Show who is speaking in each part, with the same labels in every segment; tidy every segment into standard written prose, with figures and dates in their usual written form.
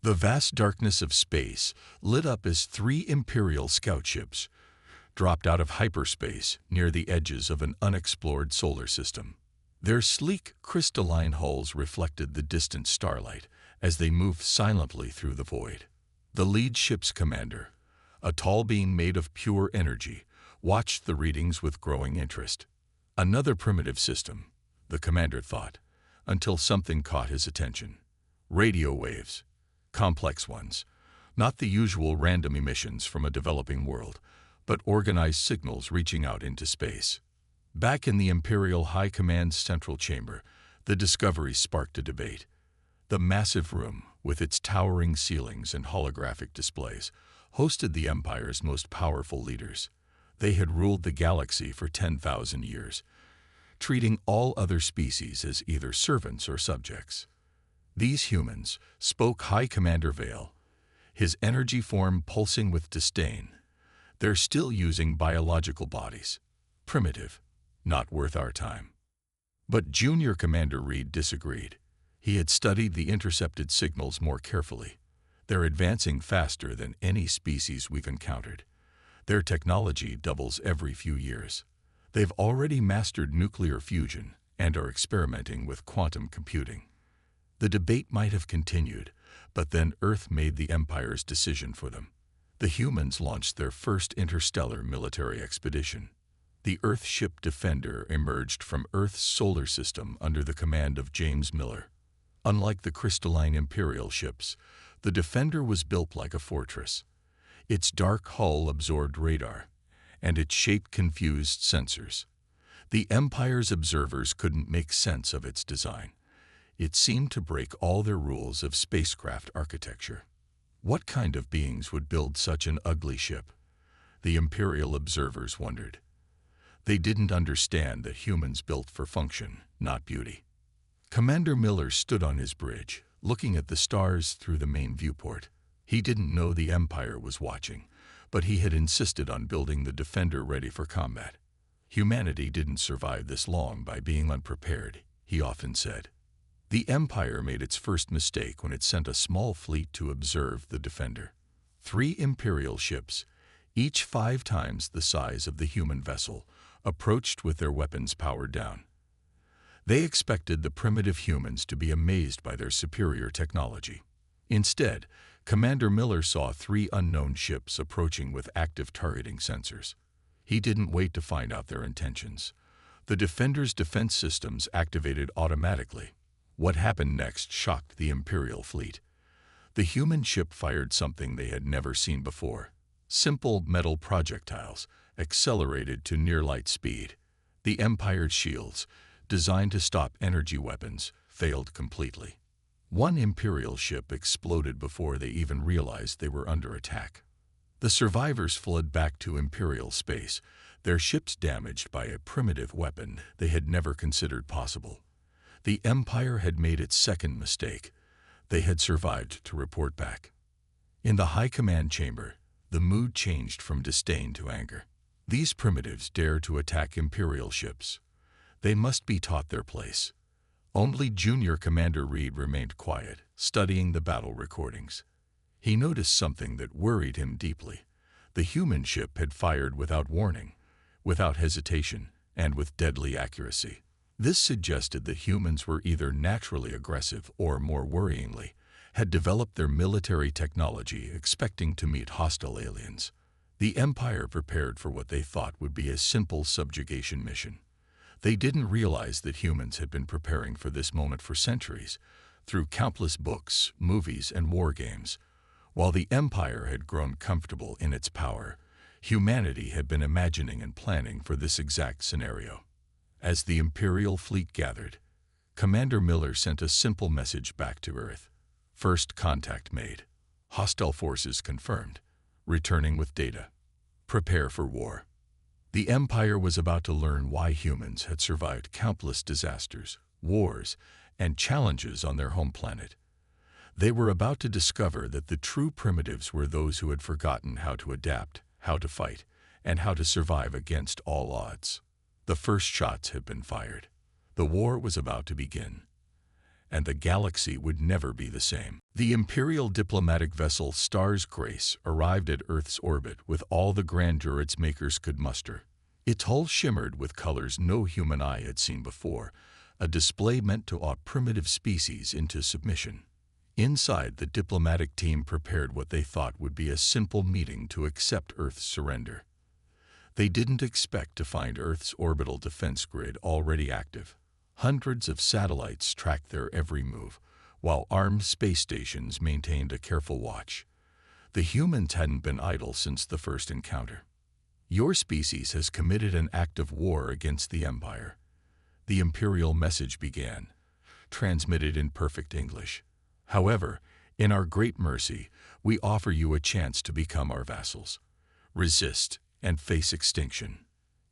Speaker 1: The vast darkness of space lit up as three Imperial scout ships dropped out of hyperspace near the edges of an unexplored solar system. Their sleek, crystalline hulls reflected the distant starlight as they moved silently through the void. The lead ship's commander, a tall being made of pure energy, watched the readings with growing interest. Another primitive system, the commander thought, until something caught his attention. Radio waves. Complex ones, not the usual random emissions from a developing world, but organized signals reaching out into space. Back in the Imperial High Command's central chamber, the discovery sparked a debate. The massive room, with its towering ceilings and holographic displays, hosted the Empire's most powerful leaders. They had ruled the galaxy for 10,000 years, treating all other species as either servants or subjects. These humans spoke High Commander Vale, his energy form pulsing with disdain. They're still using biological bodies. Primitive, not worth our time. But Junior Commander Reed disagreed. He had studied the intercepted signals more carefully. They're advancing faster than any species we've encountered. Their technology doubles every few years. They've already mastered nuclear fusion and are experimenting with quantum computing. The debate might have continued, but then Earth made the Empire's decision for them. The humans launched their first interstellar military expedition. The Earthship Defender emerged from Earth's solar system under the command of James Miller. Unlike the crystalline Imperial ships, the Defender was built like a fortress. Its dark hull absorbed radar, and its shape confused sensors. The Empire's observers couldn't make sense of its design. It seemed to break all their rules of spacecraft architecture. What kind of beings would build such an ugly ship? The Imperial observers wondered. They didn't understand that humans built for function, not beauty. Commander Miller stood on his bridge, looking at the stars through the main viewport. He didn't know the Empire was watching, but he had insisted on building the Defender ready for combat. Humanity didn't survive this long by being unprepared, he often said. The Empire made its first mistake when it sent a small fleet to observe the Defender. 3 Imperial ships, each 5 times the size of the human vessel, approached with their weapons powered down. They expected the primitive humans to be amazed by their superior technology. Instead, Commander Miller saw 3 unknown ships approaching with active targeting sensors. He didn't wait to find out their intentions. The Defender's defense systems activated automatically. What happened next shocked the Imperial fleet. The human ship fired something they had never seen before. Simple metal projectiles, accelerated to near-light speed. The Empire's shields, designed to stop energy weapons, failed completely. 1 Imperial ship exploded before they even realized they were under attack. The survivors fled back to Imperial space, their ships damaged by a primitive weapon they had never considered possible. The Empire had made its second mistake. They had survived to report back. In the High Command chamber, the mood changed from disdain to anger. These primitives dare to attack Imperial ships. They must be taught their place. Only Junior Commander Reed remained quiet, studying the battle recordings. He noticed something that worried him deeply. The human ship had fired without warning, without hesitation, and with deadly accuracy. This suggested that humans were either naturally aggressive or, more worryingly, had developed their military technology expecting to meet hostile aliens. The Empire prepared for what they thought would be a simple subjugation mission. They didn't realize that humans had been preparing for this moment for centuries, through countless books, movies, and war games. While the Empire had grown comfortable in its power, humanity had been imagining and planning for this exact scenario. As the Imperial fleet gathered, Commander Miller sent a simple message back to Earth. First contact made. Hostile forces confirmed. Returning with data. Prepare for war. The Empire was about to learn why humans had survived countless disasters, wars, and challenges on their home planet. They were about to discover that the true primitives were those who had forgotten how to adapt, how to fight, and how to survive against all odds. The first shots had been fired. The war was about to begin. and the galaxy would never be the same. The Imperial diplomatic vessel Star's Grace arrived at Earth's orbit with all the grandeur its makers could muster. Its hull shimmered with colors no human eye had seen before, a display meant to awe primitive species into submission. Inside, the diplomatic team prepared what they thought would be a simple meeting to accept Earth's surrender. They didn't expect to find Earth's orbital defense grid already active. Hundreds of satellites tracked their every move, while armed space stations maintained a careful watch. The humans hadn't been idle since the first encounter. "Your species has committed an act of war against the Empire," the Imperial message began, transmitted in perfect English. "However, in our great mercy, we offer you a chance to become our vassals. Resist and face extinction."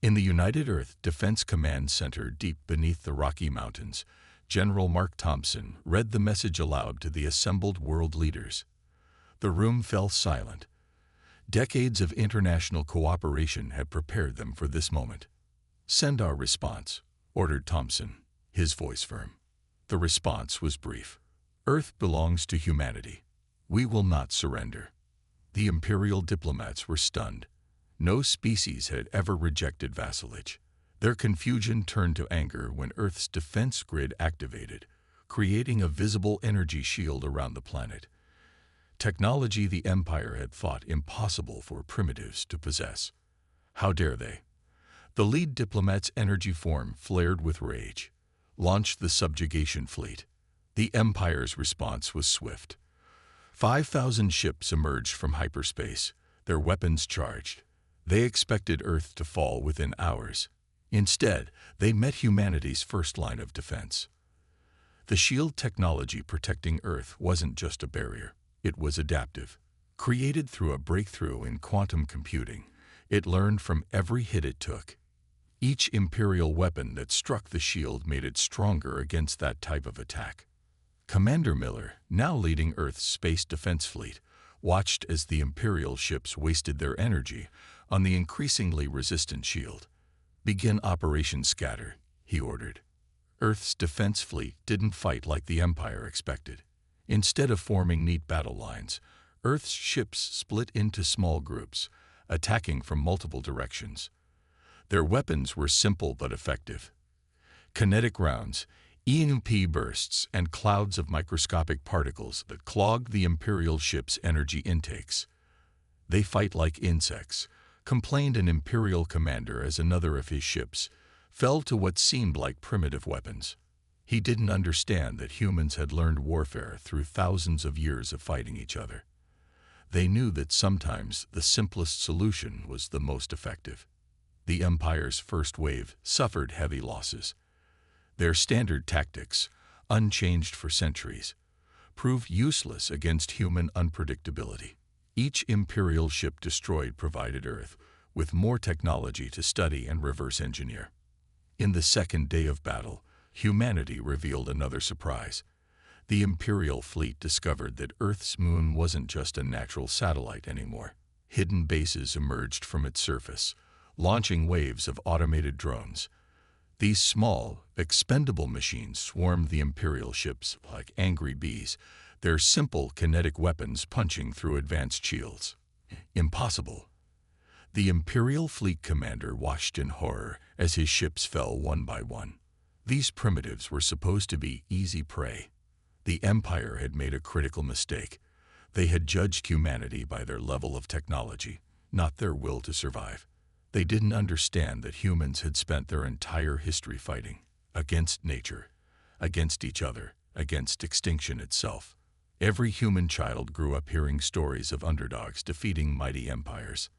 Speaker 1: In the United Earth Defense Command Center deep beneath the Rocky Mountains, General Mark Thompson read the message aloud to the assembled world leaders. The room fell silent. Decades of international cooperation had prepared them for this moment. "Send our response," ordered Thompson, his voice firm. The response was brief. "Earth belongs to humanity. We will not surrender." The Imperial diplomats were stunned. No species had ever rejected vassalage. Their confusion turned to anger when Earth's defense grid activated, creating a visible energy shield around the planet. Technology the Empire had thought impossible for primitives to possess. How dare they? The lead diplomat's energy form flared with rage, launched the subjugation fleet. The Empire's response was swift. 5,000 ships emerged from hyperspace, their weapons charged. They expected Earth to fall within hours. Instead, they met humanity's first line of defense. The shield technology protecting Earth wasn't just a barrier. It was adaptive. Created through a breakthrough in quantum computing, it learned from every hit it took. Each Imperial weapon that struck the shield made it stronger against that type of attack. Commander Miller, now leading Earth's space defense fleet, watched as the Imperial ships wasted their energy on the increasingly resistant shield. "Begin Operation Scatter," he ordered. Earth's defense fleet didn't fight like the Empire expected. Instead of forming neat battle lines, Earth's ships split into small groups, attacking from multiple directions. Their weapons were simple but effective. Kinetic rounds, EMP bursts, and clouds of microscopic particles that clogged the Imperial ship's energy intakes. "They fight like insects," complained an Imperial commander as another of his ships fell to what seemed like primitive weapons. He didn't understand that humans had learned warfare through thousands of years of fighting each other. They knew that sometimes the simplest solution was the most effective. The Empire's first wave suffered heavy losses. Their standard tactics, unchanged for centuries, proved useless against human unpredictability. Each Imperial ship destroyed provided Earth with more technology to study and reverse engineer. In the second day of battle, humanity revealed another surprise. The Imperial fleet discovered that Earth's moon wasn't just a natural satellite anymore. Hidden bases emerged from its surface, launching waves of automated drones. These small, expendable machines swarmed the Imperial ships like angry bees, their simple kinetic weapons punching through advanced shields. Impossible. The Imperial fleet commander watched in horror as his ships fell one by one. These primitives were supposed to be easy prey. The Empire had made a critical mistake. They had judged humanity by their level of technology, not their will to survive. They didn't understand that humans had spent their entire history fighting against nature, against each other, against extinction itself. Every human child grew up hearing stories of underdogs defeating mighty empires.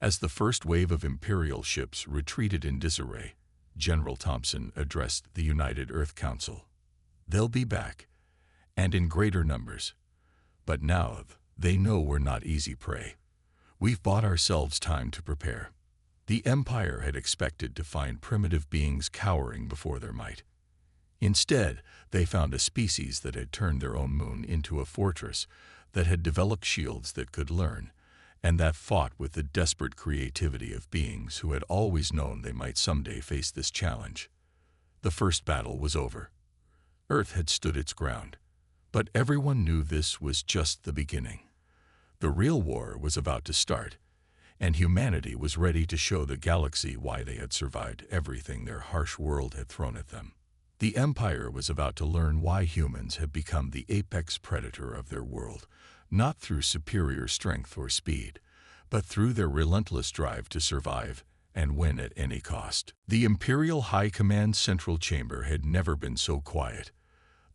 Speaker 1: As the first wave of Imperial ships retreated in disarray, General Thompson addressed the United Earth Council. "They'll be back, and in greater numbers. But now they know we're not easy prey. We've bought ourselves time to prepare." The Empire had expected to find primitive beings cowering before their might. Instead, they found a species that had turned their own moon into a fortress, that had developed shields that could learn, and that fought with the desperate creativity of beings who had always known they might someday face this challenge. The first battle was over. Earth had stood its ground. But everyone knew this was just the beginning. The real war was about to start, and humanity was ready to show the galaxy why they had survived everything their harsh world had thrown at them. The Empire was about to learn why humans had become the apex predator of their world, not through superior strength or speed, but through their relentless drive to survive and win at any cost. The Imperial High Command Central Chamber had never been so quiet.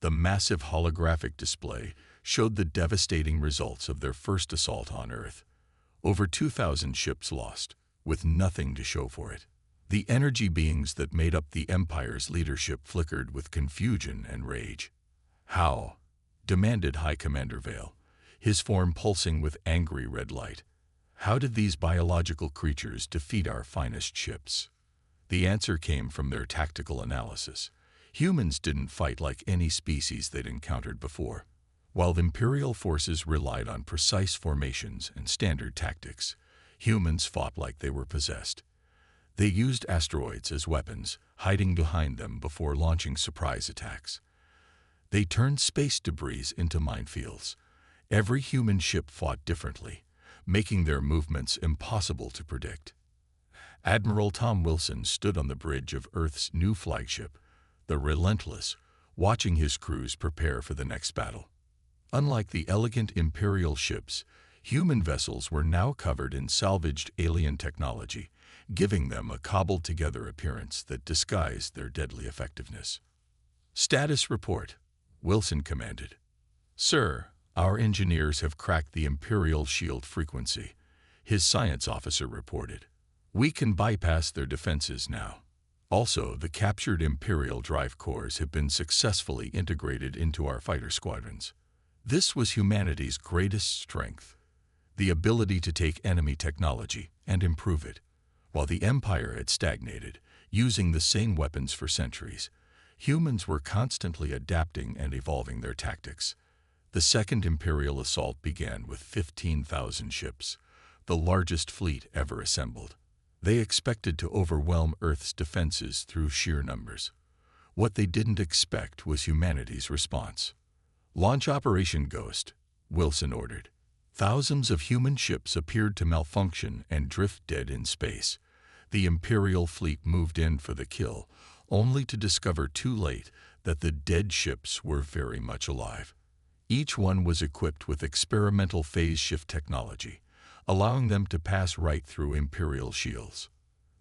Speaker 1: The massive holographic display showed the devastating results of their first assault on Earth. Over 2,000 ships lost, with nothing to show for it. The energy beings that made up the Empire's leadership flickered with confusion and rage. "How?" demanded High Commander Vale, his form pulsing with angry red light. "How did these biological creatures defeat our finest ships?" The answer came from their tactical analysis. Humans didn't fight like any species they'd encountered before. While the Imperial forces relied on precise formations and standard tactics, humans fought like they were possessed. They used asteroids as weapons, hiding behind them before launching surprise attacks. They turned space debris into minefields. Every human ship fought differently, making their movements impossible to predict. Admiral Tom Wilson stood on the bridge of Earth's new flagship, the Relentless, watching his crews prepare for the next battle. Unlike the elegant Imperial ships, human vessels were now covered in salvaged alien technology, giving them a cobbled-together appearance that disguised their deadly effectiveness. "Status report," Wilson commanded. "Sir, our engineers have cracked the Imperial shield frequency," his science officer reported. "We can bypass their defenses now. Also, the captured Imperial drive cores have been successfully integrated into our fighter squadrons." This was humanity's greatest strength, the ability to take enemy technology and improve it. While the Empire had stagnated, using the same weapons for centuries, humans were constantly adapting and evolving their tactics. The Second Imperial Assault began with 15,000 ships, the largest fleet ever assembled. They expected to overwhelm Earth's defenses through sheer numbers. What they didn't expect was humanity's response. "Launch Operation Ghost," Wilson ordered. Thousands of human ships appeared to malfunction and drift dead in space. The Imperial fleet moved in for the kill, only to discover too late that the dead ships were very much alive. Each one was equipped with experimental phase shift technology, allowing them to pass right through Imperial shields.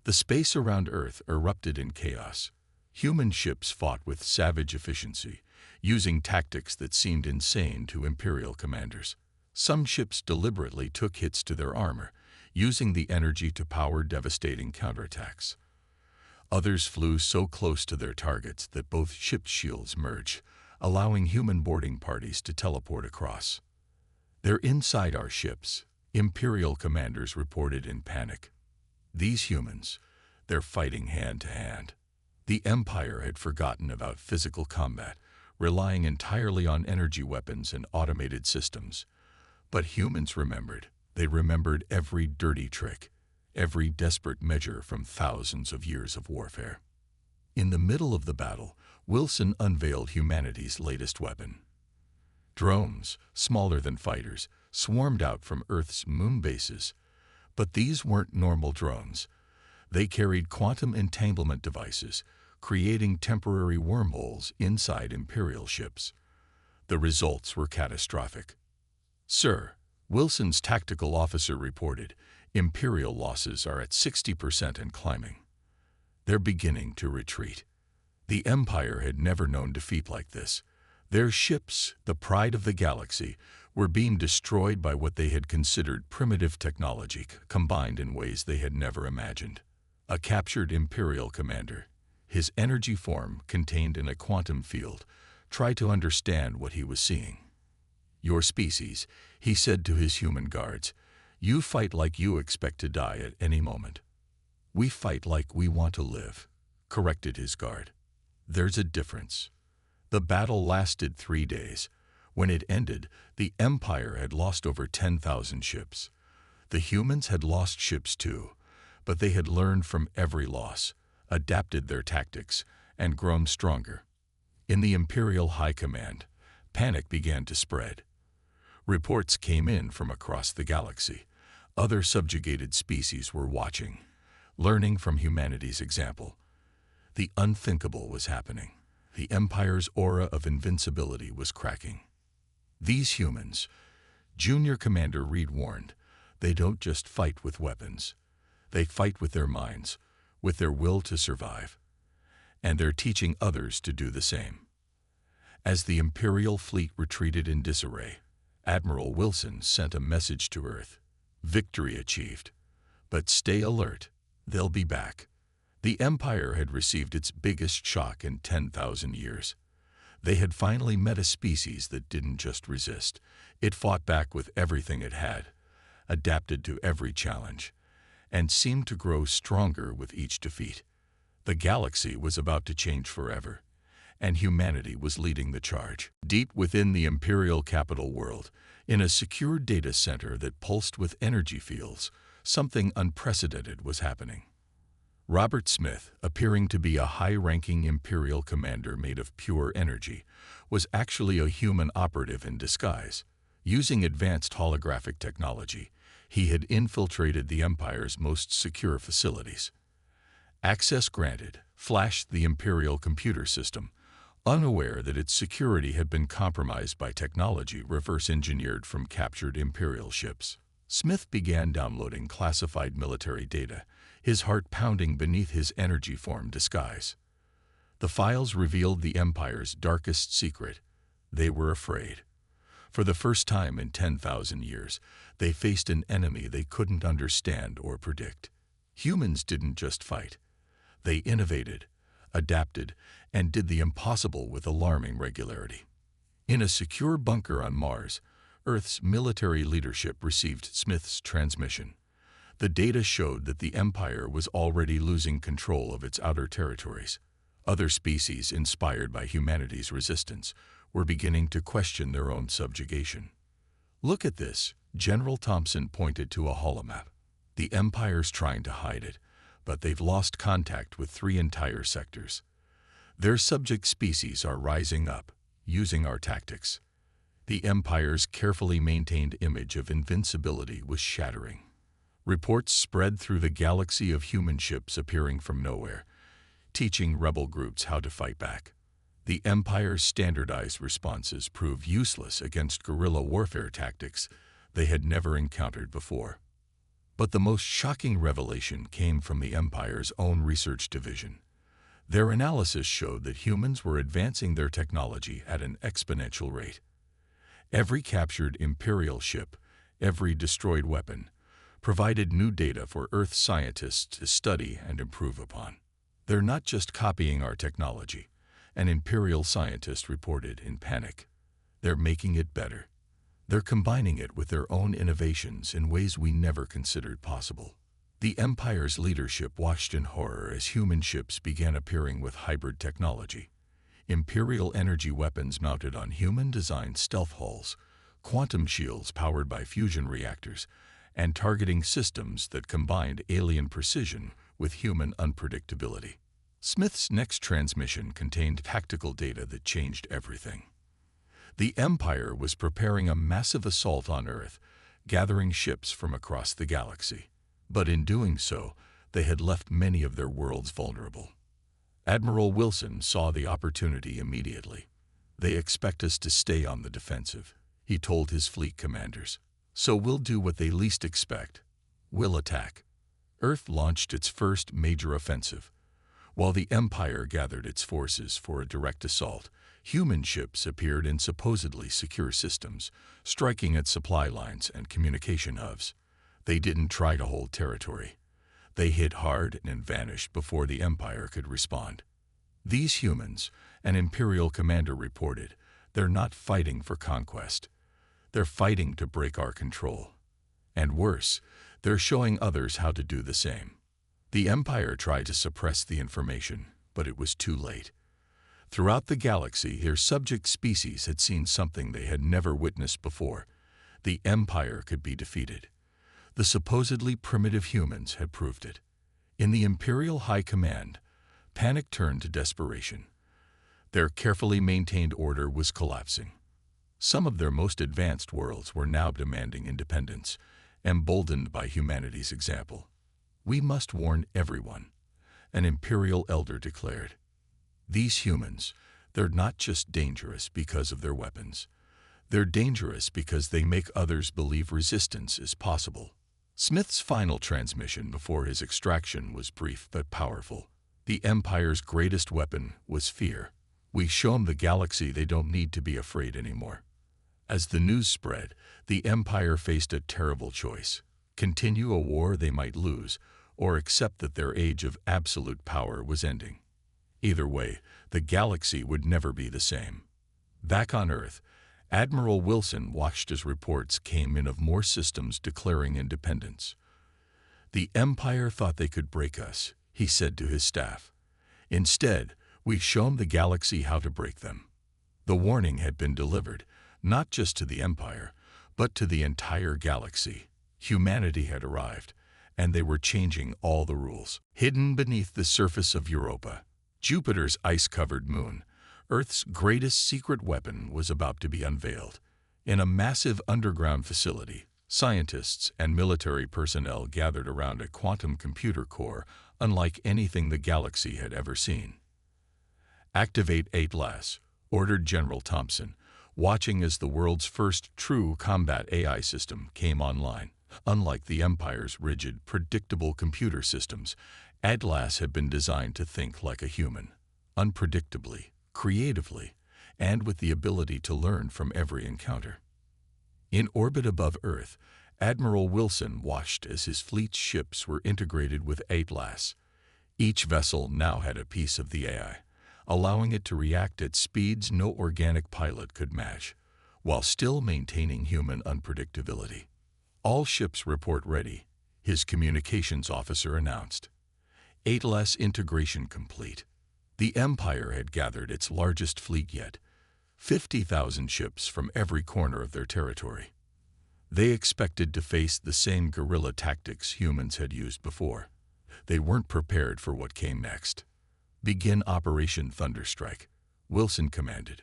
Speaker 1: The space around Earth erupted in chaos. Human ships fought with savage efficiency, using tactics that seemed insane to Imperial commanders. Some ships deliberately took hits to their armor, using the energy to power devastating counterattacks. Others flew so close to their targets that both ship shields merged, allowing human boarding parties to teleport across. "They're inside our ships," Imperial commanders reported in panic. These humans, they're fighting hand to hand. The Empire had forgotten about physical combat, relying entirely on energy weapons and automated systems. But humans remembered. They remembered every dirty trick, every desperate measure from thousands of years of warfare. In the middle of the battle, Wilson unveiled humanity's latest weapon. Drones, smaller than fighters, swarmed out from Earth's moon bases. But these weren't normal drones. They carried quantum entanglement devices, creating temporary wormholes inside Imperial ships. The results were catastrophic. "Sir," Wilson's tactical officer reported, "Imperial losses are at 60% and climbing. They're beginning to retreat." The Empire had never known defeat like this. Their ships, the pride of the galaxy, were being destroyed by what they had considered primitive technology, combined in ways they had never imagined. A captured Imperial commander, his energy form contained in a quantum field, tried to understand what he was seeing. "Your species," he said to his human guards, "you fight like you expect to die at any moment." "We fight like we want to live," corrected his guard. "There's a difference." The battle lasted 3 days. When it ended, the Empire had lost over 10,000 ships. The humans had lost ships too, but they had learned from every loss, adapted their tactics, and grown stronger. In the Imperial High Command, panic began to spread. Reports came in from across the galaxy. Other subjugated species were watching, learning from humanity's example. The unthinkable was happening. The Empire's aura of invincibility was cracking. These humans, Junior Commander Reed warned, they don't just fight with weapons. They fight with their minds, with their will to survive. And they're teaching others to do the same. As the Imperial fleet retreated in disarray, Admiral Wilson sent a message to Earth. Victory achieved. But stay alert. They'll be back. The Empire had received its biggest shock in 10,000 years. They had finally met a species that didn't just resist. It fought back with everything it had, adapted to every challenge, and seemed to grow stronger with each defeat. The galaxy was about to change forever, and humanity was leading the charge. Deep within the Imperial capital world, in a secure data center that pulsed with energy fields, something unprecedented was happening. Robert Smith, appearing to be a high-ranking Imperial commander made of pure energy, was actually a human operative in disguise. Using advanced holographic technology, he had infiltrated the Empire's most secure facilities. Access granted, flashed the Imperial computer system, unaware that its security had been compromised by technology reverse-engineered from captured Imperial ships. Smith began downloading classified military data, his heart pounding beneath his energy-form disguise. The files revealed the Empire's darkest secret. They were afraid. For the first time in 10,000 years, they faced an enemy they couldn't understand or predict. Humans didn't just fight. They innovated, adapted, and did the impossible with alarming regularity. In a secure bunker on Mars, Earth's military leadership received Smith's transmission. The data showed that the Empire was already losing control of its outer territories. Other species, inspired by humanity's resistance, were beginning to question their own subjugation. "Look at this," General Thompson pointed to a holomap. "The Empire's trying to hide it, but they've lost contact with 3 entire sectors. Their subject species are rising up, using our tactics." The Empire's carefully maintained image of invincibility was shattering. Reports spread through the galaxy of human ships appearing from nowhere, teaching rebel groups how to fight back. The Empire's standardized responses proved useless against guerrilla warfare tactics they had never encountered before. But the most shocking revelation came from the Empire's own research division. Their analysis showed that humans were advancing their technology at an exponential rate. Every captured Imperial ship, every destroyed weapon, provided new data for Earth scientists to study and improve upon. "They're not just copying our technology," an Imperial scientist reported in panic. "They're making it better. They're combining it with their own innovations in ways we never considered possible." The Empire's leadership watched in horror as human ships began appearing with hybrid technology. Imperial energy weapons mounted on human-designed stealth hulls, quantum shields powered by fusion reactors, and targeting systems that combined alien precision with human unpredictability. Smith's next transmission contained tactical data that changed everything. The Empire was preparing a massive assault on Earth, gathering ships from across the galaxy. But in doing so, they had left many of their worlds vulnerable. Admiral Wilson saw the opportunity immediately. "They expect us to stay on the defensive," he told his fleet commanders. "So we'll do what they least expect. We'll attack." Earth launched its first major offensive. While the Empire gathered its forces for a direct assault, human ships appeared in supposedly secure systems, striking at supply lines and communication hubs. They didn't try to hold territory. They hit hard and vanished before the Empire could respond. "These humans," an Imperial commander reported, "they're not fighting for conquest. They're fighting to break our control. And worse, they're showing others how to do the same." The Empire tried to suppress the information, but it was too late. Throughout the galaxy, their subject species had seen something they had never witnessed before. The Empire could be defeated. The supposedly primitive humans had proved it. In the Imperial High Command, panic turned to desperation. Their carefully maintained order was collapsing. Some of their most advanced worlds were now demanding independence, emboldened by humanity's example. "We must warn everyone," an imperial elder declared. "These humans, they're not just dangerous because of their weapons. They're dangerous because they make others believe resistance is possible." Smith's final transmission before his extraction was brief but powerful. "The Empire's greatest weapon was fear. We show 'em the galaxy they don't need to be afraid anymore." As the news spread, the Empire faced a terrible choice: continue a war they might lose, or accept that their age of absolute power was ending. Either way, the galaxy would never be the same. Back on Earth, Admiral Wilson watched as reports came in of more systems declaring independence. "The Empire thought they could break us," he said to his staff. "Instead, we've shown the galaxy how to break them." The warning had been delivered, not just to the Empire, but to the entire galaxy. Humanity had arrived, and they were changing all the rules. Hidden beneath the surface of Europa, Jupiter's ice-covered moon, Earth's greatest secret weapon was about to be unveiled. In a massive underground facility, scientists and military personnel gathered around a quantum computer core unlike anything the galaxy had ever seen. "Activate Atlas," ordered General Thompson, watching as the world's first true combat AI system came online. Unlike the Empire's rigid, predictable computer systems, Atlas had been designed to think like a human, unpredictably, creatively, and with the ability to learn from every encounter. In orbit above Earth, Admiral Wilson watched as his fleet's ships were integrated with Atlas. Each vessel now had a piece of the AI, allowing it to react at speeds no organic pilot could match, while still maintaining human unpredictability. "All ships report ready," his communications officer announced. Atlas integration complete. The Empire had gathered its largest fleet yet, 50,000 ships from every corner of their territory. They expected to face the same guerrilla tactics humans had used before. They weren't prepared for what came next. "Begin Operation Thunderstrike," Wilson commanded.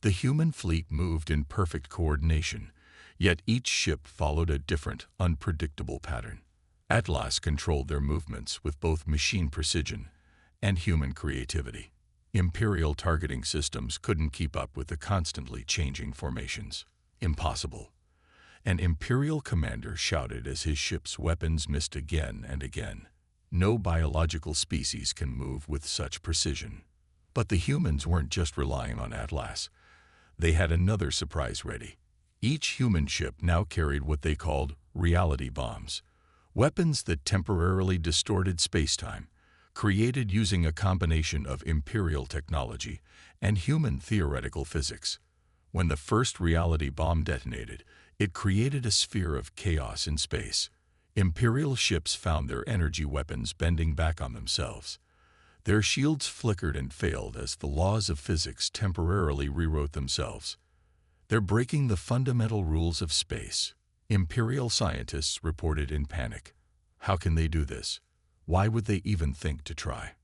Speaker 1: The human fleet moved in perfect coordination, yet each ship followed a different, unpredictable pattern. Atlas controlled their movements with both machine precision and human creativity. Imperial targeting systems couldn't keep up with the constantly changing formations. Impossible. An Imperial commander shouted as his ship's weapons missed again and again. No biological species can move with such precision. But the humans weren't just relying on Atlas. They had another surprise ready. Each human ship now carried what they called reality bombs, weapons that temporarily distorted space-time, created using a combination of Imperial technology and human theoretical physics. When the first reality bomb detonated, it created a sphere of chaos in space. Imperial ships found their energy weapons bending back on themselves. Their shields flickered and failed as the laws of physics temporarily rewrote themselves. "They're breaking the fundamental rules of space," Imperial scientists reported in panic. How can they do this? Why would they even think to try?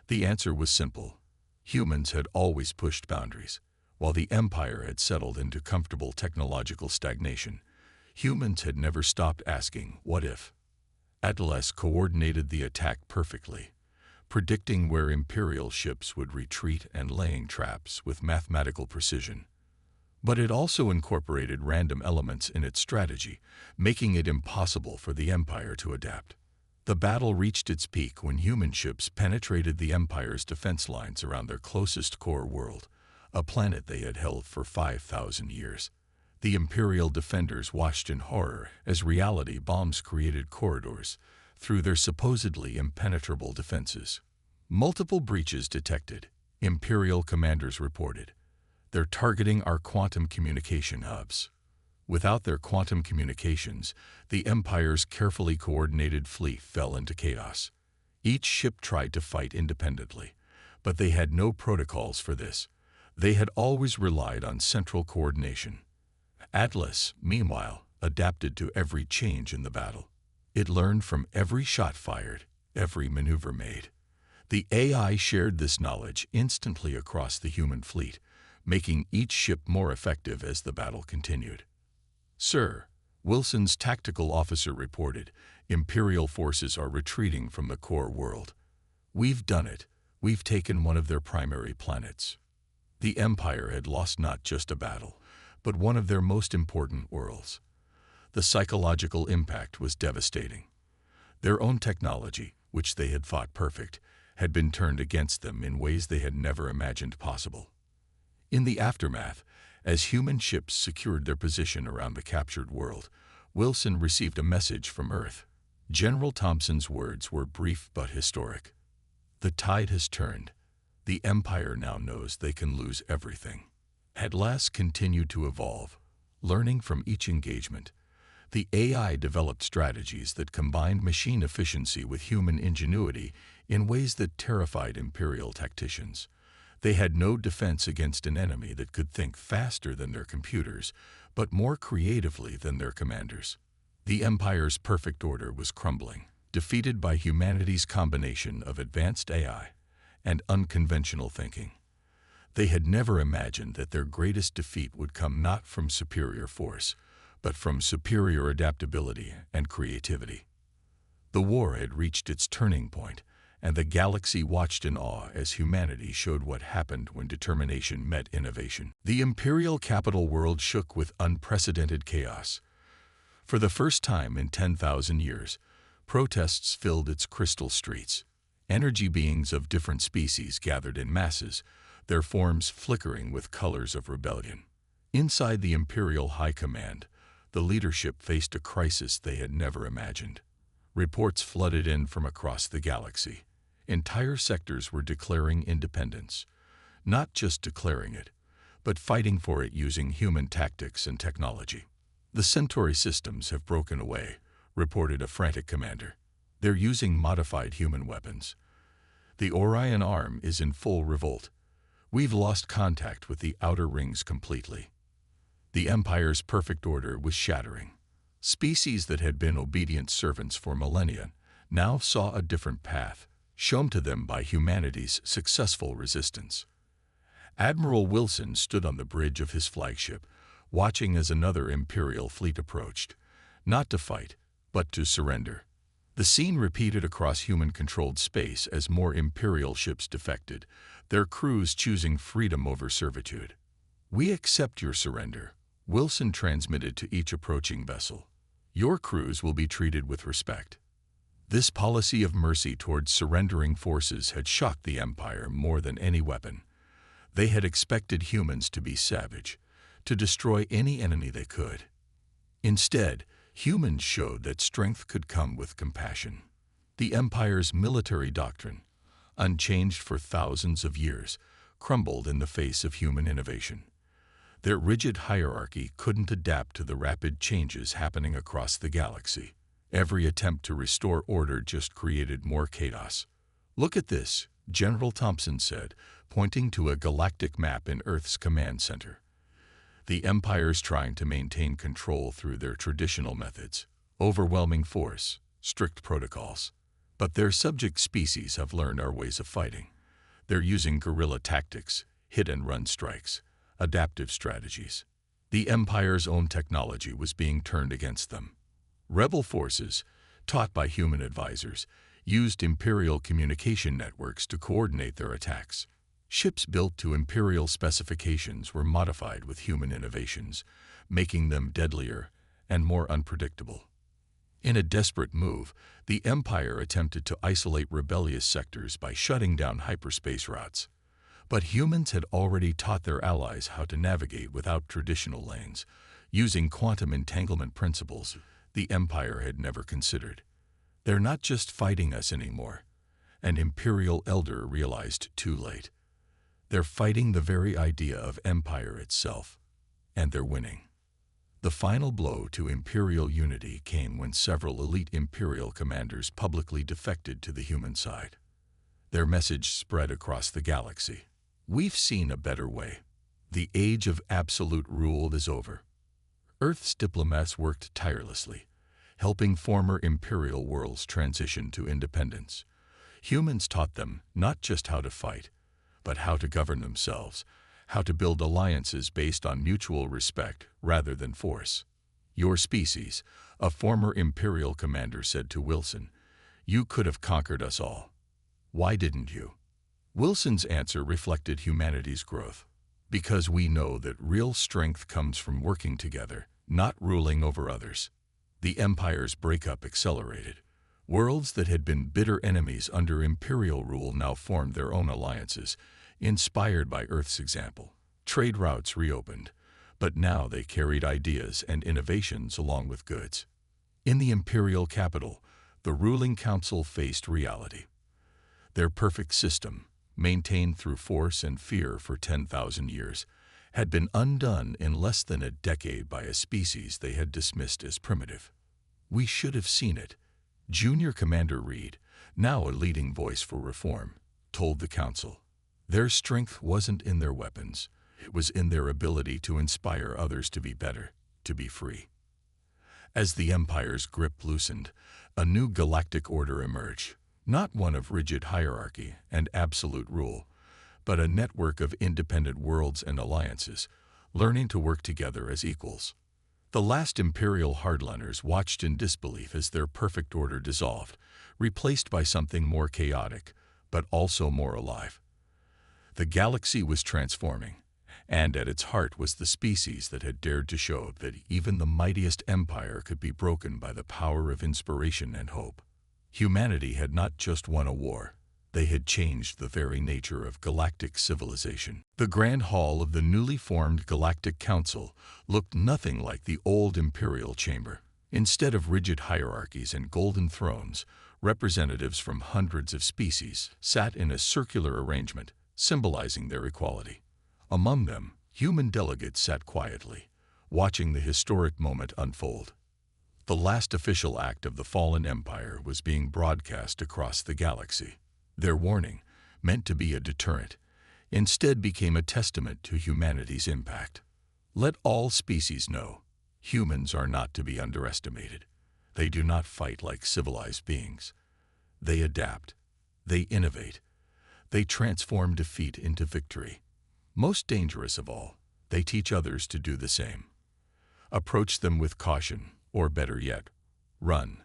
Speaker 1: The answer was simple. Humans had always pushed boundaries. While the Empire had settled into comfortable technological stagnation, humans had never stopped asking, what if? Atlas coordinated the attack perfectly, predicting where Imperial ships would retreat and laying traps with mathematical precision. But it also incorporated random elements in its strategy, making it impossible for the Empire to adapt. The battle reached its peak when human ships penetrated the Empire's defense lines around their closest core world, a planet they had held for 5,000 years. The Imperial defenders watched in horror as reality bombs created corridors through their supposedly impenetrable defenses. Multiple breaches detected, Imperial commanders reported. "They're targeting our quantum communication hubs." Without their quantum communications, the Empire's carefully coordinated fleet fell into chaos. Each ship tried to fight independently, but they had no protocols for this. They had always relied on central coordination. Atlas, meanwhile, adapted to every change in the battle. It learned from every shot fired, every maneuver made. The AI shared this knowledge instantly across the human fleet, making each ship more effective as the battle continued. "Sir," Wilson's tactical officer reported, "Imperial forces are retreating from the core world. We've done it. We've taken one of their primary planets." The Empire had lost not just a battle, but one of their most important worlds. The psychological impact was devastating. Their own technology, which they had thought perfect, had been turned against them in ways they had never imagined possible. In the aftermath, as human ships secured their position around the captured world, Wilson received a message from Earth. General Thompson's words were brief but historic. "The tide has turned. The Empire now knows they can lose everything." Atlas continued to evolve, learning from each engagement. The AI developed strategies that combined machine efficiency with human ingenuity in ways that terrified Imperial tacticians. They had no defense against an enemy that could think faster than their computers, but more creatively than their commanders. The Empire's perfect order was crumbling, defeated by humanity's combination of advanced AI and unconventional thinking. They had never imagined that their greatest defeat would come not from superior force, but from superior adaptability and creativity. The war had reached its turning point, and the galaxy watched in awe as humanity showed what happened when determination met innovation. The Imperial capital world shook with unprecedented chaos. For the first time in 10,000 years, protests filled its crystal streets. Energy beings of different species gathered in masses, their forms flickering with colors of rebellion. Inside the Imperial High Command, the leadership faced a crisis they had never imagined. Reports flooded in from across the galaxy. Entire sectors were declaring independence. Not just declaring it, but fighting for it using human tactics and technology. "The Centauri systems have broken away," reported a frantic commander. "They're using modified human weapons. The Orion Arm is in full revolt. We've lost contact with the outer rings completely." The Empire's perfect order was shattering. Species that had been obedient servants for millennia now saw a different path, shown to them by humanity's successful resistance. Admiral Wilson stood on the bridge of his flagship, watching as another Imperial fleet approached, not to fight, but to surrender. The scene repeated across human-controlled space as more Imperial ships defected, their crews choosing freedom over servitude. "We accept your surrender," Wilson transmitted to each approaching vessel. "Your crews will be treated with respect." This policy of mercy towards surrendering forces had shocked the Empire more than any weapon. They had expected humans to be savage, to destroy any enemy they could. Instead, humans showed that strength could come with compassion. The Empire's military doctrine, unchanged for thousands of years, crumbled in the face of human innovation. Their rigid hierarchy couldn't adapt to the rapid changes happening across the galaxy. Every attempt to restore order just created more chaos. "Look at this," General Thompson said, pointing to a galactic map in Earth's command center. "The Empire's trying to maintain control through their traditional methods, overwhelming force, strict protocols. But their subject species have learned our ways of fighting. They're using guerrilla tactics, hit-and-run strikes, adaptive strategies. The Empire's own technology was being turned against them. Rebel forces, taught by human advisors, used Imperial communication networks to coordinate their attacks. Ships built to Imperial specifications were modified with human innovations, making them deadlier and more unpredictable. In a desperate move, the Empire attempted to isolate rebellious sectors by shutting down hyperspace routes. But humans had already taught their allies how to navigate without traditional lanes, using quantum entanglement principles the Empire had never considered. "They're not just fighting us anymore," an Imperial elder realized too late. "They're fighting the very idea of empire itself, and they're winning." The final blow to Imperial unity came when several elite Imperial commanders publicly defected to the human side. Their message spread across the galaxy. "We've seen a better way. The age of absolute rule is over." Earth's diplomats worked tirelessly, helping former Imperial worlds transition to independence. Humans taught them not just how to fight, but how to govern themselves, how to build alliances based on mutual respect rather than force. "Your species," a former Imperial commander said to Wilson, "you could have conquered us all. Why didn't you?" Wilson's answer reflected humanity's growth. "Because we know that real strength comes from working together, not ruling over others." The Empire's breakup accelerated. Worlds that had been bitter enemies under Imperial rule now formed their own alliances, inspired by Earth's example. Trade routes reopened, but now they carried ideas and innovations along with goods. In the Imperial capital, the ruling council faced reality. Their perfect system, maintained through force and fear for 10,000 years, had been undone in less than a decade by a species they had dismissed as primitive. "We should have seen it," Junior Commander Reed, now a leading voice for reform, told the council. Their strength wasn't in their weapons. It was in their ability to inspire others to be better, to be free. As the Empire's grip loosened, a new galactic order emerged, not one of rigid hierarchy and absolute rule, but a network of independent worlds and alliances, learning to work together as equals. The last Imperial hardliners watched in disbelief as their perfect order dissolved, replaced by something more chaotic, but also more alive. The galaxy was transforming, and at its heart was the species that had dared to show that even the mightiest empire could be broken by the power of inspiration and hope. Humanity had not just won a war, they had changed the very nature of galactic civilization. The Grand Hall of the newly formed Galactic Council looked nothing like the old Imperial Chamber. Instead of rigid hierarchies and golden thrones, representatives from hundreds of species sat in a circular arrangement, symbolizing their equality. Among them, human delegates sat quietly, watching the historic moment unfold. The last official act of the fallen empire was being broadcast across the galaxy. Their warning, meant to be a deterrent, instead became a testament to humanity's impact. "Let all species know, humans are not to be underestimated. They do not fight like civilized beings. They adapt. They innovate. They transform defeat into victory. Most dangerous of all, they teach others to do the same. Approach them with caution, or better yet, run."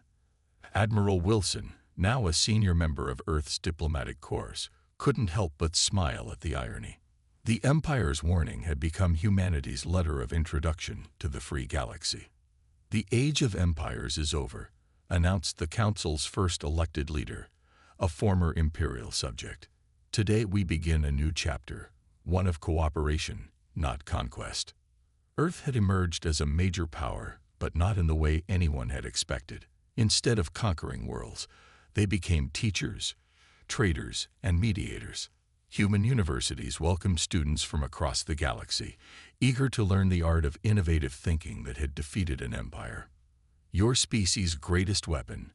Speaker 1: Admiral Wilson, now a senior member of Earth's diplomatic corps, couldn't help but smile at the irony. The Empire's warning had become humanity's letter of introduction to the free galaxy. "The age of empires is over," announced the Council's first elected leader, a former Imperial subject. "Today we begin a new chapter, one of cooperation, not conquest." Earth had emerged as a major power, but not in the way anyone had expected. Instead of conquering worlds, they became teachers, traders, and mediators. Human universities welcomed students from across the galaxy, eager to learn the art of innovative thinking that had defeated an empire. "Your species' greatest weapon,"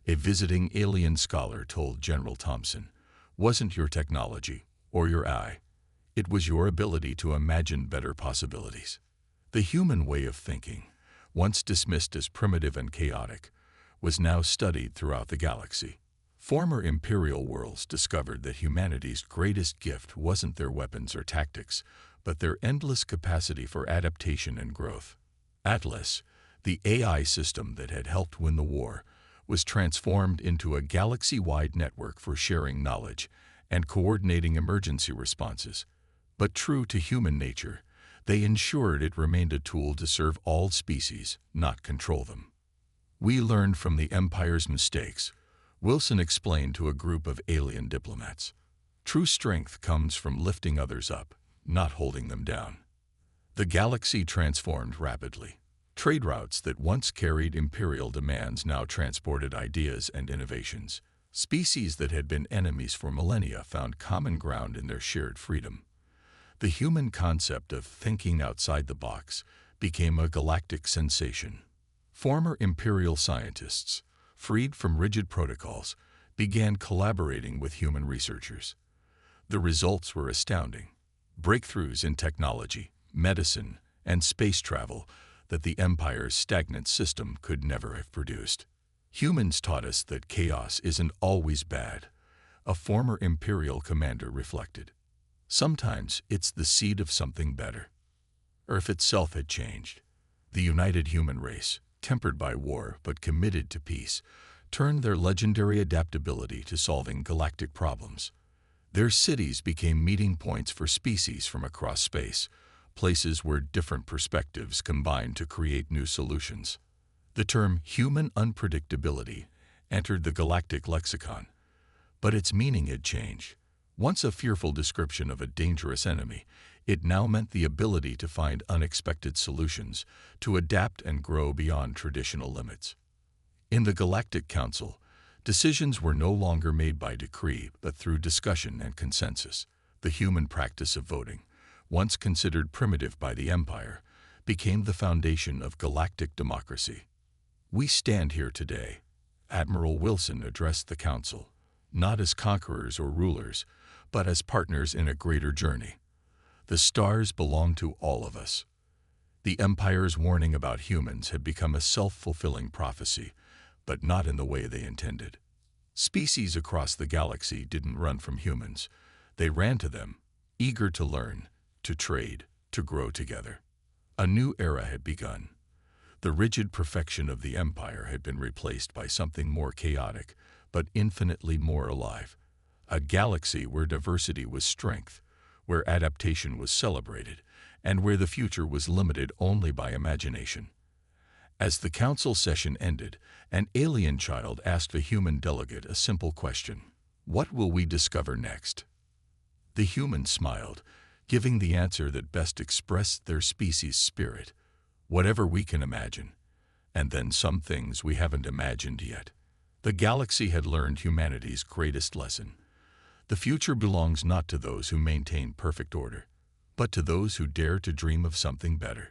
Speaker 1: a visiting alien scholar told General Thompson, "wasn't your technology or your eye. It was your ability to imagine better possibilities." The human way of thinking, once dismissed as primitive and chaotic, was now studied throughout the galaxy. Former Imperial worlds discovered that humanity's greatest gift wasn't their weapons or tactics, but their endless capacity for adaptation and growth. Atlas, the AI system that had helped win the war, was transformed into a galaxy-wide network for sharing knowledge and coordinating emergency responses. But true to human nature, they ensured it remained a tool to serve all species, not control them. "We learned from the Empire's mistakes," Wilson explained to a group of alien diplomats. "True strength comes from lifting others up, not holding them down." The galaxy transformed rapidly. Trade routes that once carried imperial demands now transported ideas and innovations. Species that had been enemies for millennia found common ground in their shared freedom. The human concept of thinking outside the box became a galactic sensation. Former imperial scientists, freed from rigid protocols, began collaborating with human researchers. The results were astounding. Breakthroughs in technology, medicine, and space travel that the Empire's stagnant system could never have produced. Humans taught us that chaos isn't always bad, a former Imperial commander reflected. Sometimes it's the seed of something better. Earth itself had changed. The united human race, tempered by war but committed to peace, turned their legendary adaptability to solving galactic problems. Their cities became meeting points for species from across space, places where different perspectives combined to create new solutions. The term human unpredictability entered the galactic lexicon, but its meaning had changed. Once a fearful description of a dangerous enemy, it now meant the ability to find unexpected solutions, to adapt and grow beyond traditional limits. In the Galactic Council, decisions were no longer made by decree but through discussion and consensus. The human practice of voting, once considered primitive by the Empire, became the foundation of galactic democracy. "We stand here today," Admiral Wilson addressed the Council, "not as conquerors or rulers, but as partners in a greater journey. The stars belong to all of us." The Empire's warning about humans had become a self-fulfilling prophecy, but not in the way they intended. Species across the galaxy didn't run from humans. They ran to them, eager to learn, to trade, to grow together. A new era had begun. The rigid perfection of the Empire had been replaced by something more chaotic, but infinitely more alive. A galaxy where diversity was strength, where adaptation was celebrated, and where the future was limited only by imagination. As the council session ended, an alien child asked a human delegate a simple question: "What will we discover next?" The human smiled, giving the answer that best expressed their species' spirit: "Whatever we can imagine, and then some things we haven't imagined yet." The galaxy had learned humanity's greatest lesson. The future belongs not to those who maintain perfect order, but to those who dare to dream of something better.